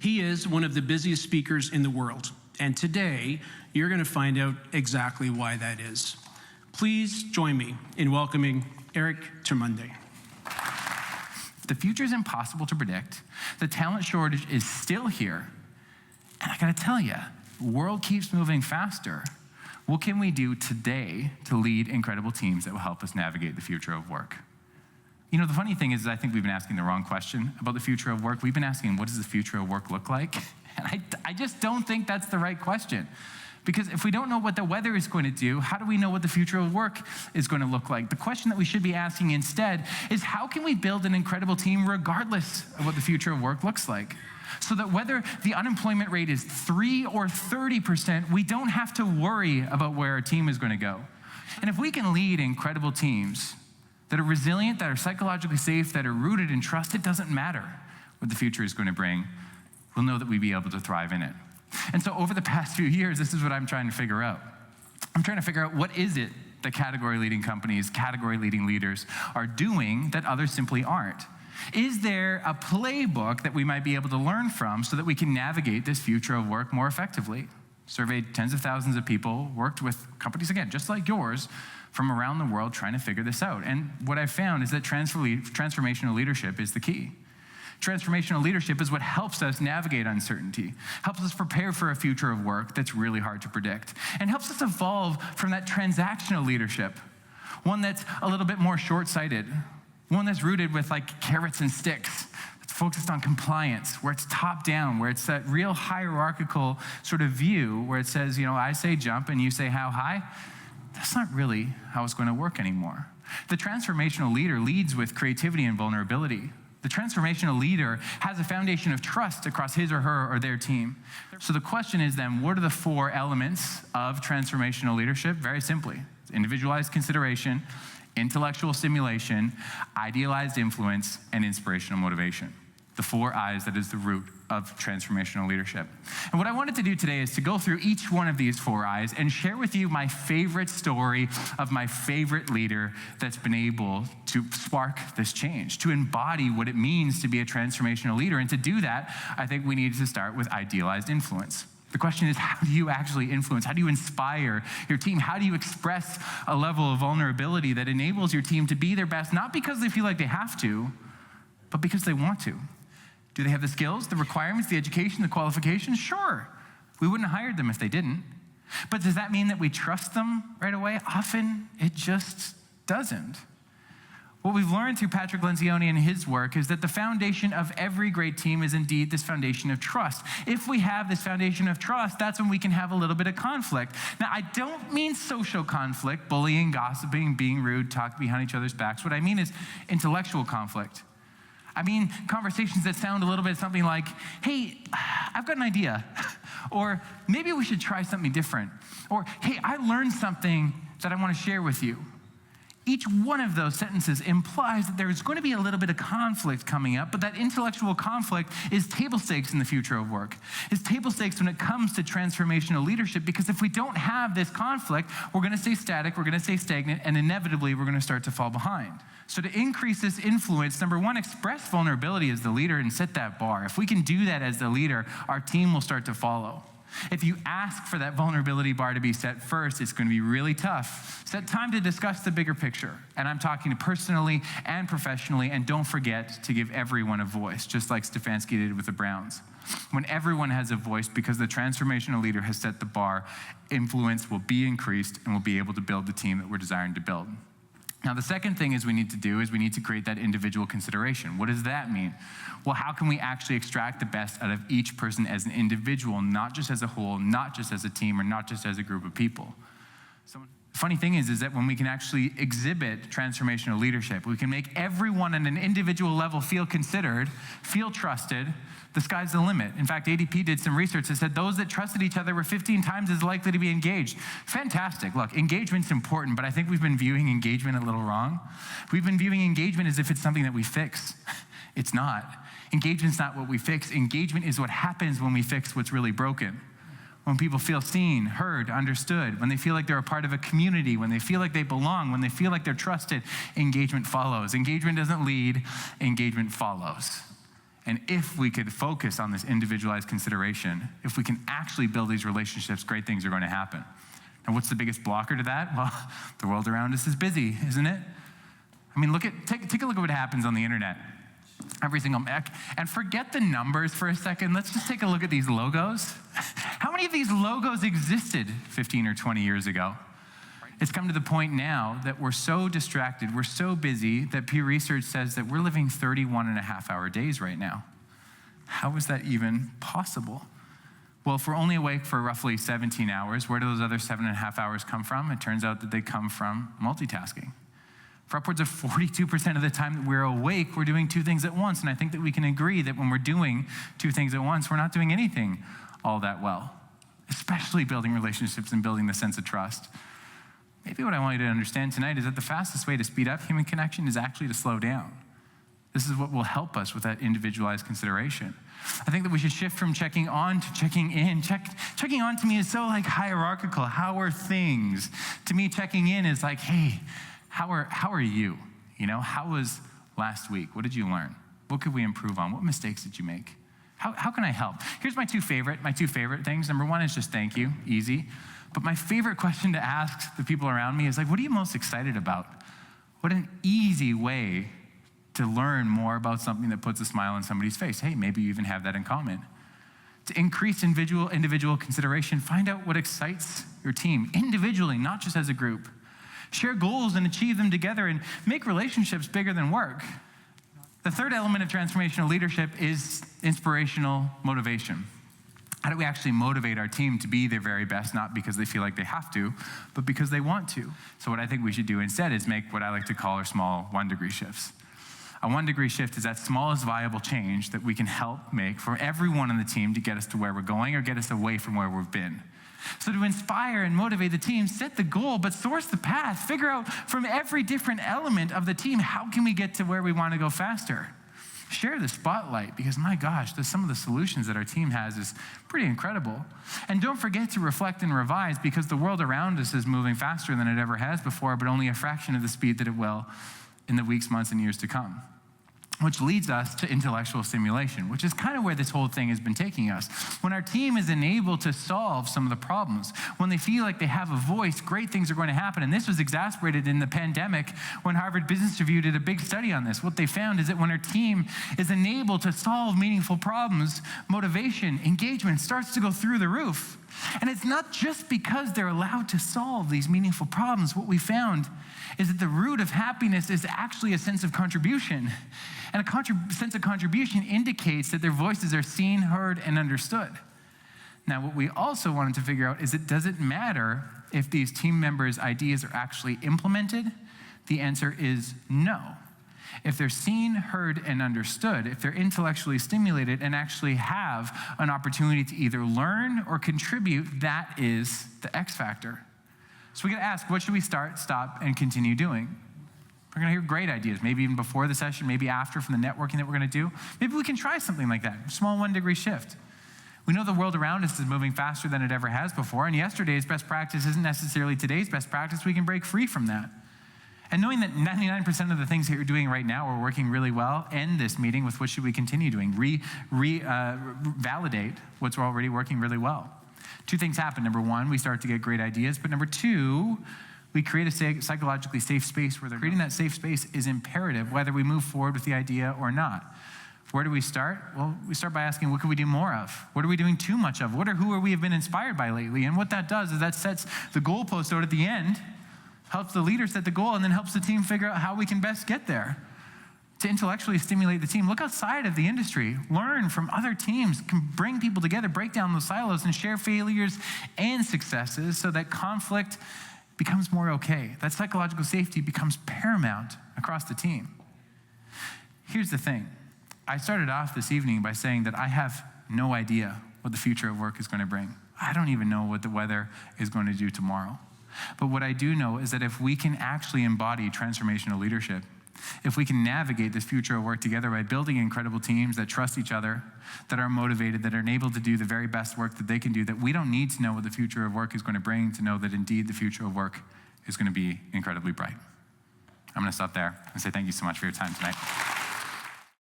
He is one of the busiest speakers in the world, and today you're going to find out exactly why that is. Please join me in welcoming Eric Termuende. The future is impossible to predict. The talent shortage is still here. And I gotta tell you, the world keeps moving faster. What can we do today to lead incredible teams that will help us navigate the future of work? You know, the funny thing is I think we've been asking the wrong question about the future of work. We've been asking, what does the future of work look like? And I just don't think that's the right question. Because if we don't know what the weather is going to do, how do we know what the future of work is going to look like? The question that we should be asking instead is, how can we build an incredible team regardless of what the future of work looks like? So that whether the unemployment rate is 3 or 30%, we don't have to worry about where our team is going to go. And if we can lead incredible teams that are resilient, that are psychologically safe, that are rooted in trust, it doesn't matter what the future is going to bring. We'll know that we'll be able to thrive in it. And so over the past few years, this is what I'm trying to figure out. I'm trying to figure out, what is it that category-leading companies, category-leading leaders are doing that others simply aren't? Is there a playbook that we might be able to learn from so that we can navigate this future of work more effectively? Surveyed tens of thousands of people, worked with companies, again, just like yours, from around the world trying to figure this out. And what I've found is that transformational leadership is the key. Transformational leadership is what helps us navigate uncertainty, helps us prepare for a future of work that's really hard to predict, and helps us evolve from that transactional leadership, one that's a little bit more short-sighted, one that's rooted with like carrots and sticks, that's focused on compliance, where it's top-down, where it's that real hierarchical sort of view, where it says, you know, I say jump and you say how high. That's not really how it's going to work anymore. The transformational leader leads with creativity and vulnerability. The transformational leader has a foundation of trust across his or her or their team. So the question is then, what are the 4 elements of transformational leadership? Very simply, individualized consideration, intellectual stimulation, idealized influence, and inspirational motivation. The 4 I's that is the root of transformational leadership. And what I wanted to do today is to go through each one of these 4 I's and share with you my favorite story of my favorite leader that's been able to spark this change, to embody what it means to be a transformational leader. And to do that, I think we need to start with idealized influence. The question is, how do you actually influence? How do you inspire your team? How do you express a level of vulnerability that enables your team to be their best, not because they feel like they have to, but because they want to? Do they have the skills, the requirements, the education, the qualifications? Sure. We wouldn't have hired them if they didn't. But does that mean that we trust them right away? Often, it just doesn't. What we've learned through Patrick Lencioni and his work is that the foundation of every great team is indeed this foundation of trust. If we have this foundation of trust, that's when we can have a little bit of conflict. Now, I don't mean social conflict, bullying, gossiping, being rude, talking behind each other's backs. What I mean is intellectual conflict. I mean conversations that sound a little bit something like, hey, I've got an idea. Or maybe we should try something different. Or, hey, I learned something that I want to share with you. Each one of those sentences implies that there's going to be a little bit of conflict coming up, but that intellectual conflict is table stakes in the future of work. It's table stakes when it comes to transformational leadership, because if we don't have this conflict, we're going to stay static, we're going to stay stagnant, and inevitably we're going to start to fall behind. So to increase this influence, number 1, express vulnerability as the leader and set that bar. If we can do that as the leader, our team will start to follow. If you ask for that vulnerability bar to be set first, it's going to be really tough. Set time to discuss the bigger picture. And I'm talking personally and professionally, and don't forget to give everyone a voice, just like Stefanski did with the Browns. When everyone has a voice, because the transformational leader has set the bar, influence will be increased and we'll be able to build the team that we're desiring to build. Now, the second thing we need to create that individual consideration. What does that mean? Well, how can we actually extract the best out of each person as an individual, not just as a whole, not just as a team, or not just as a group of people? So the funny thing is that when we can actually exhibit transformational leadership, we can make everyone at an individual level feel considered, feel trusted, the sky's the limit. In fact, ADP did some research that said those that trusted each other were 15 times as likely to be engaged. Fantastic. Look, engagement's important, but I think we've been viewing engagement a little wrong. We've been viewing engagement as if it's something that we fix. It's not. Engagement's not what we fix. Engagement is what happens when we fix what's really broken. When people feel seen, heard, understood, when they feel like they're a part of a community, when they feel like they belong, when they feel like they're trusted, engagement follows. Engagement doesn't lead, engagement follows. And if we could focus on this individualized consideration, if we can actually build these relationships, great things are going to happen. And what's the biggest blocker to that? Well, the world around us is busy, isn't it? I mean, take a look at what happens on the internet. Every single, and forget the numbers for a second. Let's just take a look at these logos. How many of these logos existed 15 or 20 years ago? It's come to the point now that we're so distracted, we're so busy, that Pew Research says that we're living 31.5-hour days right now. How is that even possible? Well, if we're only awake for roughly 17 hours, where do those other 7.5 hours come from? It turns out that they come from multitasking. For upwards of 42% of the time that we're awake, we're doing two things at once. And I think that we can agree that when we're doing two things at once, we're not doing anything all that well, especially building relationships and building the sense of trust. Maybe what I want you to understand tonight is that the fastest way to speed up human connection is actually to slow down. This is what will help us with that individualized consideration. I think that we should shift from checking on to checking in. Checking on to me is so like hierarchical. How are things? To me, checking in is like, hey, how are you? You know, how was last week? What did you learn? What could we improve on? What mistakes did you make? How can I help? Here's my two favorite things. Number one is just thank you, easy. But my favorite question to ask the people around me is like, what are you most excited about? What an easy way to learn more about something that puts a smile on somebody's face. Hey, maybe you even have that in common. To increase individual consideration, find out what excites your team individually, not just as a group. Share goals and achieve them together and make relationships bigger than work. The third element of transformational leadership is inspirational motivation. How do we actually motivate our team to be their very best, not because they feel like they have to, but because they want to? So what I think we should do instead is make what I like to call our small 1-degree shifts. A 1-degree shift is that smallest viable change that we can help make for everyone on the team to get us to where we're going or get us away from where we've been. So to inspire and motivate the team, set the goal, but source the path. Figure out from every different element of the team, how can we get to where we want to go faster? Share the spotlight, because my gosh, some of the solutions that our team has is pretty incredible. And don't forget to reflect and revise, because the world around us is moving faster than it ever has before, but only a fraction of the speed that it will in the weeks, months, and years to come. Which leads us to intellectual stimulation, which is kind of where this whole thing has been taking us. When our team is enabled to solve some of the problems, when they feel like they have a voice, great things are going to happen. And this was exacerbated in the pandemic when Harvard Business Review did a big study on this. What they found is that when our team is enabled to solve meaningful problems, motivation, engagement starts to go through the roof. And it's not just because they're allowed to solve these meaningful problems. What we found is that the root of happiness is actually a sense of contribution. And a sense of contribution indicates that their voices are seen, heard, and understood. Now, what we also wanted to figure out is it doesn't matter if these team members' ideas are actually implemented. The answer is no. If they're seen, heard, and understood, if they're intellectually stimulated and actually have an opportunity to either learn or contribute, that is the X factor. So we got to ask, what should we start, stop, and continue doing? We're going to hear great ideas, maybe even before the session, maybe after, from the networking that we're going to do. Maybe we can try something like that, small 1-degree shift. We know the world around us is moving faster than it ever has before, and yesterday's best practice isn't necessarily today's best practice. We can break free from that. And knowing that 99% of the things that you're doing right now are working really well, end this meeting with what should we continue doing? Validate what's already working really well. Two things happen. Number one, we start to get great ideas. But number two, we create a psychologically safe space where creating that safe space is imperative, whether we move forward with the idea or not. Where do we start? Well, we start by asking, what can we do more of? What are we doing too much of? Who are we have been inspired by lately? And what that does is that sets the goalpost out at the end, helps the leader set the goal, and then helps the team figure out how we can best get there. To intellectually stimulate the team, look outside of the industry, learn from other teams, can bring people together, break down those silos, and share failures and successes so that conflict becomes more okay. That psychological safety becomes paramount across the team. Here's the thing. I started off this evening by saying that I have no idea what the future of work is going to bring. I don't even know what the weather is going to do tomorrow. But what I do know is that if we can actually embody transformational leadership, if we can navigate this future of work together by building incredible teams that trust each other, that are motivated, that are able to do the very best work that they can do, that we don't need to know what the future of work is going to bring to know that indeed the future of work is going to be incredibly bright. I'm going to stop there and say thank you so much for your time tonight.